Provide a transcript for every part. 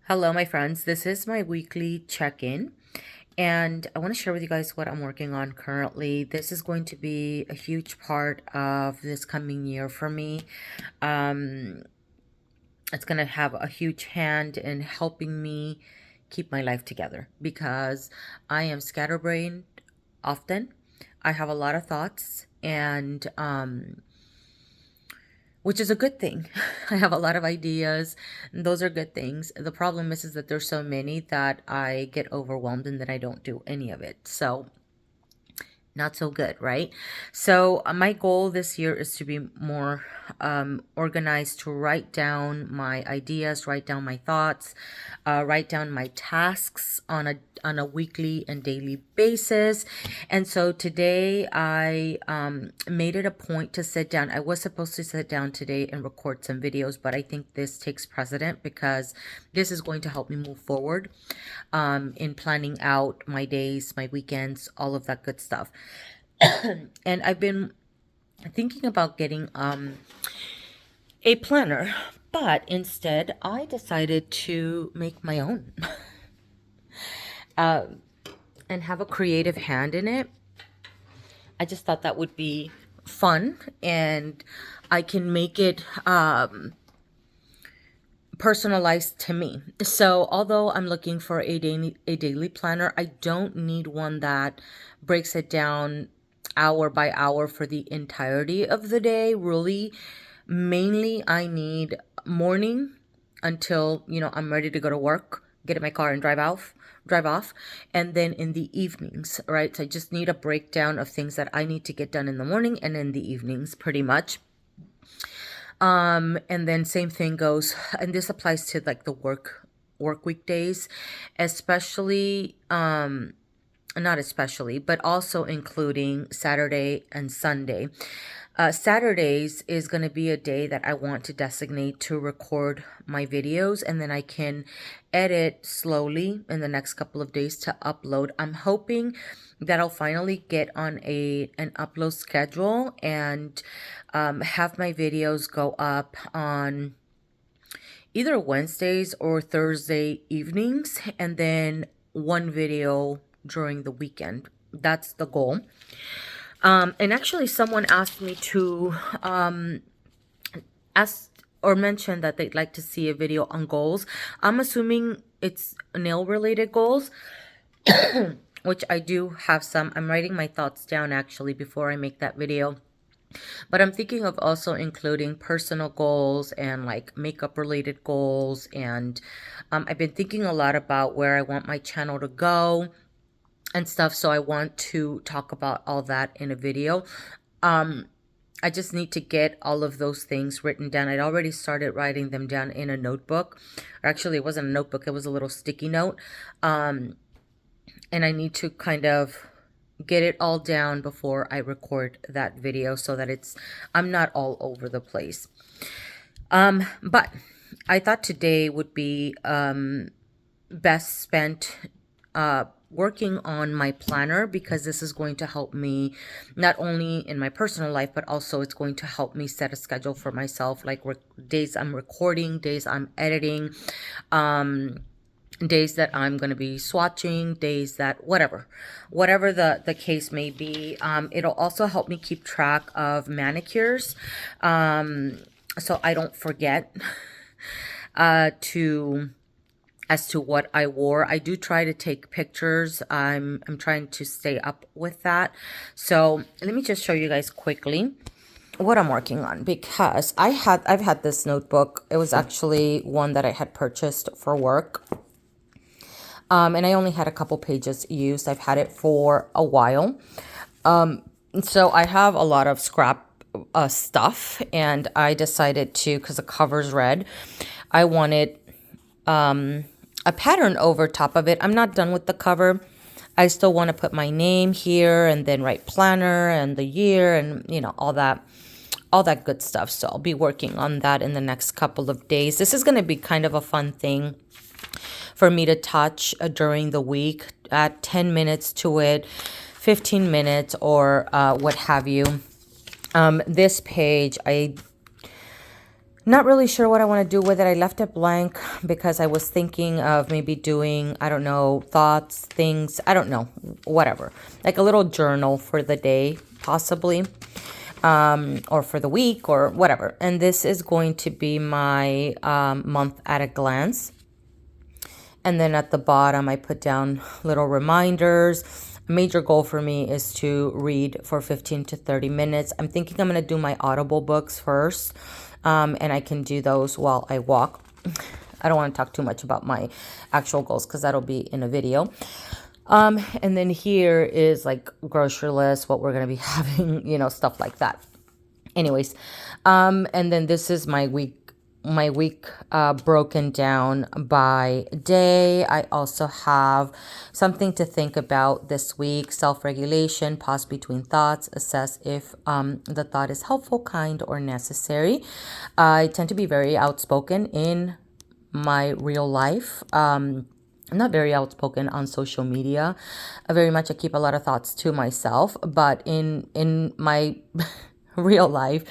Hello, my friends. This is my weekly check-in, and I want to share with you guys what I'm working on currently. This is going to be a huge part of this coming year for me. Um, it's going to have a huge hand in helping me keep my life together because I am scatterbrained often. I have a lot of thoughts, and which is a good thing. I have a lot of ideas, and those are good things. The problem is that there's so many that I get overwhelmed and that I don't do any of it. So not so good, right? So my goal this year is to be more organized, to write down my ideas, write down my thoughts, write down my tasks on a weekly and daily basis. And so today I made it a point to sit down. I was supposed to sit down today and record some videos, but I think this takes precedent because this is going to help me move forward in planning out my days, my weekends, all of that good stuff. And I've been thinking about getting a planner, but instead I decided to make my own and have a creative hand in it. I just thought that would be fun, and I can make it personalized to me. So although I'm looking for a daily planner, I don't need one that breaks it down hour by hour for the entirety of the day. Really, mainly I need morning until, I'm ready to go to work, get in my car and drive off, and then in the evenings, right? So I just need a breakdown of things that I need to get done in the morning and in the evenings, pretty much. And then same thing goes, and this applies to like the work weekdays, especially, not especially, but also including Saturday and Sunday. Saturdays is going to be a day that I want to designate to record my videos, and then I can edit slowly in the next couple of days to upload. I'm hoping that I'll finally get on an upload schedule and have my videos go up on either Wednesdays or Thursday evenings, and then one video during the weekend. That's the goal. And actually, someone asked me to ask or mention that they'd like to see a video on goals. I'm assuming it's nail related goals, which I do have some. I'm writing my thoughts down actually before I make that video. But I'm thinking of also including personal goals and like makeup related goals. And I've been thinking a lot about where I want my channel to go and stuff. So I want to talk about all that in a video. I just need to get all of those things written down. I'd already started writing them down in a notebook. Or actually, it wasn't a notebook. It was a little sticky note. And I need to kind of get it all down before I record that video so that I'm not all over the place. But I thought today would be best spent working on my planner, because this is going to help me not only in my personal life, but also it's going to help me set a schedule for myself, like days I'm recording, days I'm editing, days that I'm going to be swatching, days that whatever the case may be. It'll also help me keep track of manicures, so I don't forget as to what I wore. I do try to take pictures. I'm trying to stay up with that. So let me just show you guys quickly what I'm working on, because I've had this notebook. It was actually one that I had purchased for work. And I only had a couple pages used. I've had it for a while. So I have a lot of scrap stuff, and I decided to, because the cover's red, I wanted a pattern over top of it. I'm not done with the cover. I still want to put my name here and then write planner and the year and, all that good stuff. So I'll be working on that in the next couple of days. This is going to be kind of a fun thing for me to touch during the week, add 10 minutes to it, 15 minutes, or what have you. This page, I Not really sure what I want to do with it. I left it blank because I was thinking of maybe doing, I don't know, thoughts, things, I don't know, whatever. Like a little journal for the day, possibly, or for the week or whatever. And this is going to be my month at a glance. And then at the bottom, I put down little reminders. A major goal for me is to read for 15 to 30 minutes. I'm thinking I'm going to do my Audible books first. And I can do those while I walk. I don't want to talk too much about my actual goals because that'll be in a video. And then here is like grocery list, what we're going to be having, you know, stuff like that. Anyways, and then this is my week broken down by day. I also have something to think about this week: self-regulation, pause between thoughts, assess if the thought is helpful, kind, or necessary. I tend to be very outspoken in my real life. I'm not very outspoken on social media. Very much I keep a lot of thoughts to myself, but in my real life,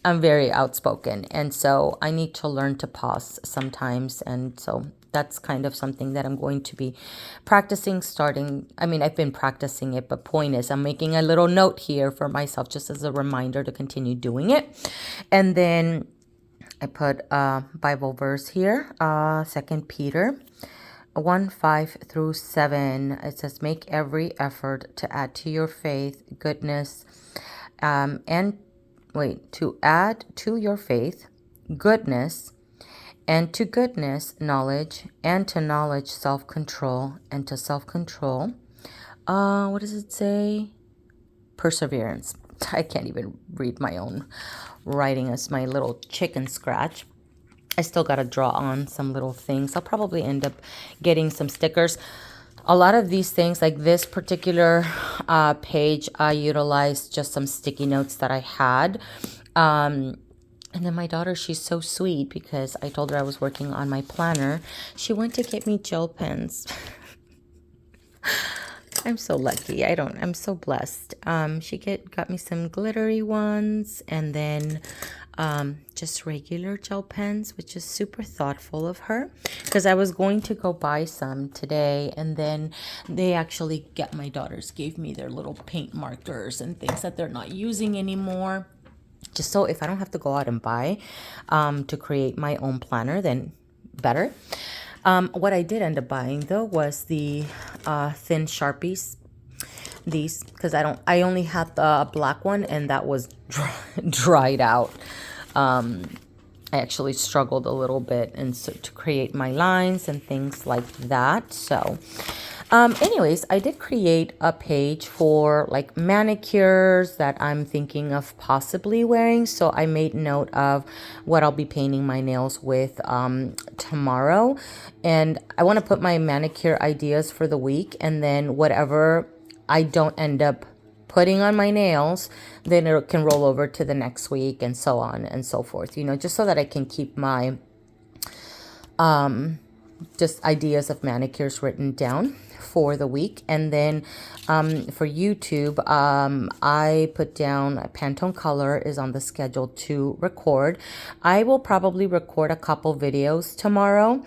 I'm very outspoken, and so I need to learn to pause sometimes. And so that's kind of something that I'm going to be practicing starting. I mean, I've been practicing it, but point is I'm making a little note here for myself just as a reminder to continue doing it. And then I put a Bible verse here, 2 Peter 1:5-7. It says, make every effort to add to your faith goodness, to add to your faith goodness, and to goodness knowledge, and to knowledge self-control, and to self-control, what does it say? Perseverance. I can't even read my own writing as my little chicken scratch. I still got to draw on some little things. I'll probably end up getting some stickers. A lot of these things, like this particular page, I utilized just some sticky notes that I had. And then my daughter, she's so sweet because I told her I was working on my planner. She went to get me gel pens. I'm so lucky. I'm so blessed. She got me some glittery ones, and then just regular gel pens, which is super thoughtful of her, because I was going to go buy some today, and then my daughters gave me their little paint markers and things that they're not using anymore, just so if I don't have to go out and buy to create my own planner, then better. What I did end up buying though was the thin Sharpies. These, because I only had the black one, and that was dried out. I actually struggled a little bit and so to create my lines and things like that. So anyways, I did create a page for like manicures that I'm thinking of possibly wearing. So I made note of what I'll be painting my nails with tomorrow. And I want to put my manicure ideas for the week, and then whatever I don't end up putting on my nails, then it can roll over to the next week, and so on and so forth, you know, just so that I can keep my just ideas of manicures written down for the week. And then for YouTube, I put down Pantone Color is on the schedule to record. I will probably record a couple videos tomorrow.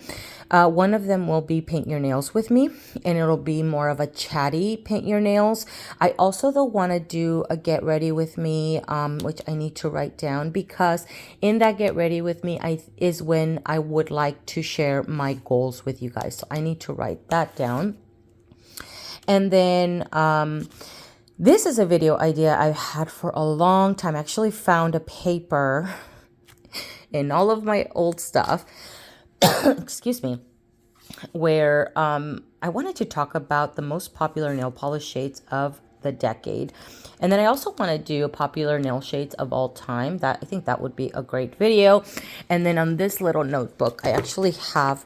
One of them will be paint your nails with me, and it'll be more of a chatty paint your nails. I also though want to do a get ready with me, which I need to write down, because in that get ready with me is when I would like to share my goals with you guys. So I need to write that down. And then this is a video idea I've had for a long time. I actually found a paper in all of my old stuff, excuse me, where I wanted to talk about the most popular nail polish shades of the decade. And then I also want to do popular nail shades of all time. I think that would be a great video. And then on this little notebook, I actually have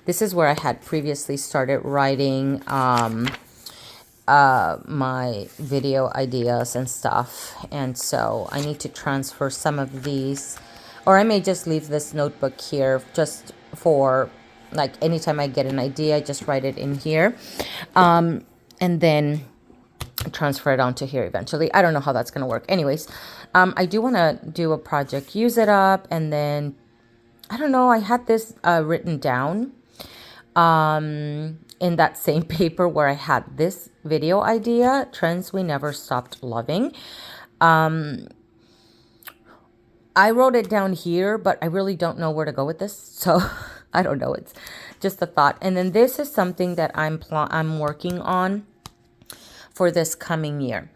this is where I had previously started writing my video ideas and stuff. And so I need to transfer some of these, or I may just leave this notebook here just for like anytime I get an idea, I just write it in here. And then transfer it onto here eventually. I don't know how that's going to work. Anyways, I do want to do a project, use it up, and then I don't know, I had this written down in that same paper where I had this video idea, trends we never stopped loving. I wrote it down here, but I really don't know where to go with this. So I don't know. It's just a thought. And then this is something that I'm working on for this coming year.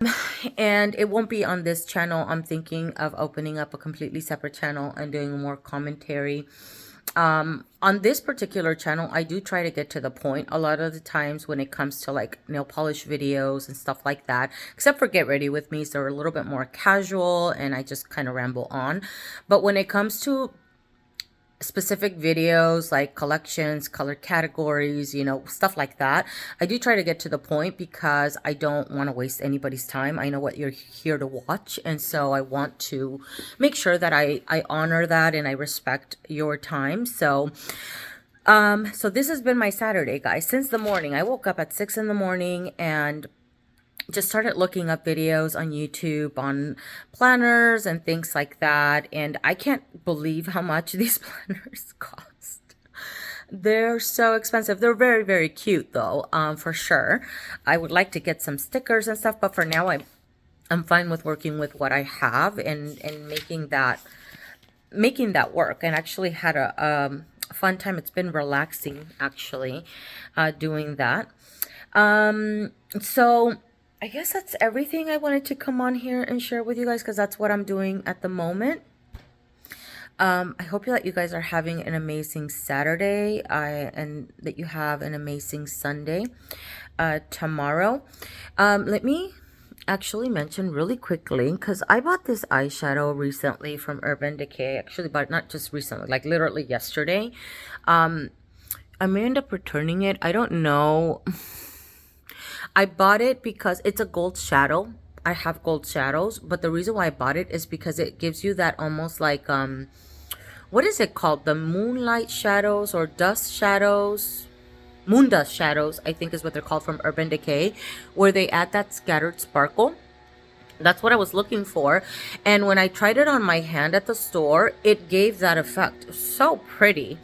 And it won't be on this channel. I'm thinking of opening up a completely separate channel and doing more commentary. On this particular channel, I do try to get to the point a lot of the times when it comes to like nail polish videos and stuff like that, except for Get Ready With Me. So they're a little bit more casual and I just kind of ramble on. But when it comes to specific videos like collections, color categories, you know, stuff like that, I do try to get to the point because I don't want to waste anybody's time. I know what you're here to watch, and so I want to make sure that I honor that and I respect your time. So so this has been my Saturday, guys. Since the morning, I woke up at 6 in the morning and just started looking up videos on YouTube on planners and things like that. And I can't believe how much these planners cost. They're so expensive. They're very, very cute though, for sure. I would like to get some stickers and stuff, but for now I'm fine with working with what I have and making that work. And actually had a fun time. It's been relaxing actually, doing that. So I guess that's everything I wanted to come on here and share with you guys, because that's what I'm doing at the moment. I hope that you guys are having an amazing Saturday, and that you have an amazing Sunday tomorrow. Let me actually mention really quickly, because I bought this eyeshadow recently from Urban Decay. Actually, but not just recently, like literally yesterday. I may end up returning it. I don't know. I bought it because it's a gold shadow. I have gold shadows, but the reason why I bought it is because it gives you that almost like, what is it called? The moonlight shadows or dust shadows? Moon dust shadows, I think is what they're called, from Urban Decay, where they add that scattered sparkle. That's what I was looking for. And when I tried it on my hand at the store, it gave that effect. So pretty,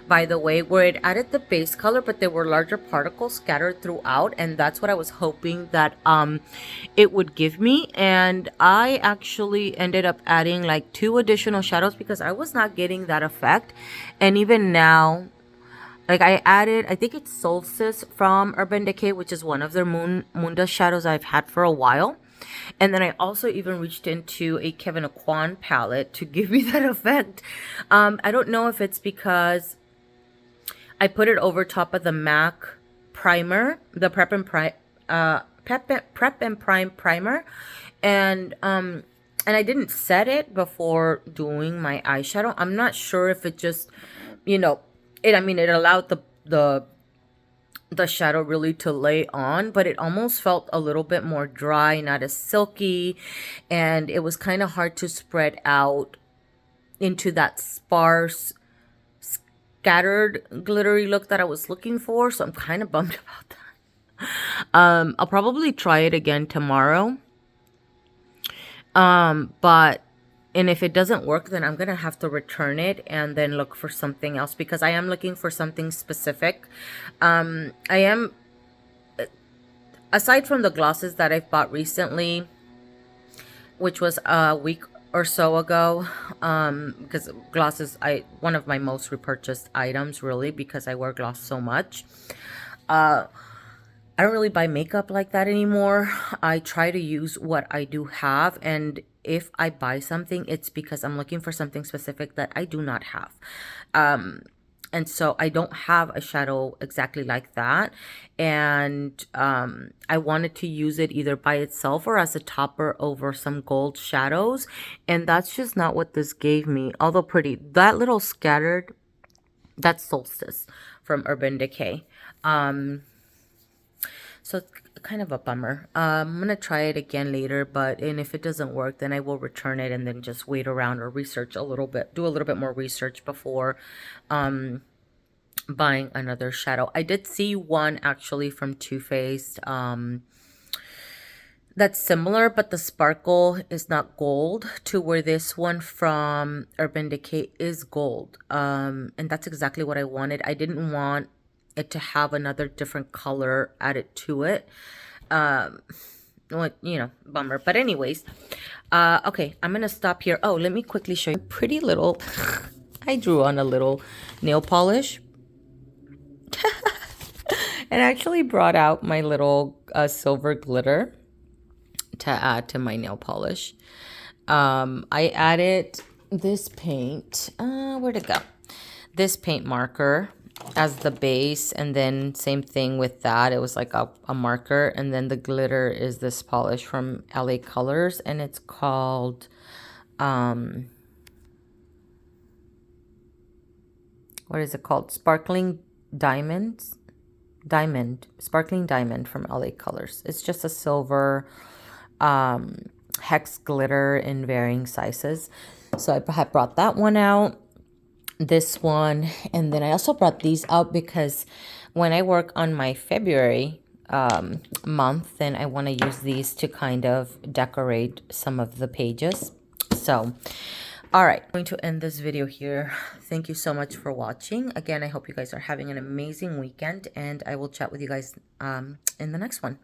by the way, where it added the base color, but there were larger particles scattered throughout, and that's what I was hoping that it would give me. And I actually ended up adding like 2 additional shadows because I was not getting that effect. And even now, like I added, I think it's Solstice from Urban Decay, which is one of their moon dust shadows I've had for a while. And then I also even reached into a Kevyn Aucoin palette to give me that effect. I don't know if it's because I put it over top of the MAC primer, the Prep and Prime primer, and I didn't set it before doing my eyeshadow. I'm not sure if it just, you know, it allowed the shadow really to lay on, but it almost felt a little bit more dry, not as silky, and it was kind of hard to spread out into that sparse, scattered, glittery look that I was looking for. So I'm kind of bummed about that. I'll probably try it again tomorrow. And if it doesn't work, then I'm going to have to return it and then look for something else, because I am looking for something specific. I am, aside from the glosses that I've bought recently, which was a week or so ago, because glosses, one of my most repurchased items, really, because I wear gloss so much. I don't really buy makeup like that anymore. I try to use what I do have, and if I buy something, it's because I'm looking for something specific that I do not have. And so I don't have a shadow exactly like that. And I wanted to use it either by itself or as a topper over some gold shadows. And that's just not what this gave me, although pretty. That little scattered, that's Solstice from Urban Decay. So it's kind of a bummer. I'm going to try it again later, and if it doesn't work, then I will return it and then just wait around or research a little bit, do a little bit more research before buying another shadow. I did see one actually from Too Faced. that's similar, but the sparkle is not gold, to where this one from Urban Decay is gold. And that's exactly what I wanted. I didn't want it to have another different color added to it. What, you know, bummer. But anyways, okay, I'm gonna stop here. Oh, let me quickly show you a pretty little I drew on a little nail polish and actually brought out my little silver glitter to add to my nail polish. I added this paint. Where'd it go? This paint marker as the base, and then same thing with that. It was like a marker, and then the glitter is this polish from LA Colors, and it's called what is it called? Sparkling Diamonds. Sparkling Diamond from LA Colors. It's just a silver hex glitter in varying sizes. So I had brought that one out, this one, and then I also brought these out because when I work on my February month, then I want to use these to kind of decorate some of the pages. So all right, I'm going to end this video here. Thank you so much for watching. Again, I hope you guys are having an amazing weekend, and I will chat with you guys in the next one.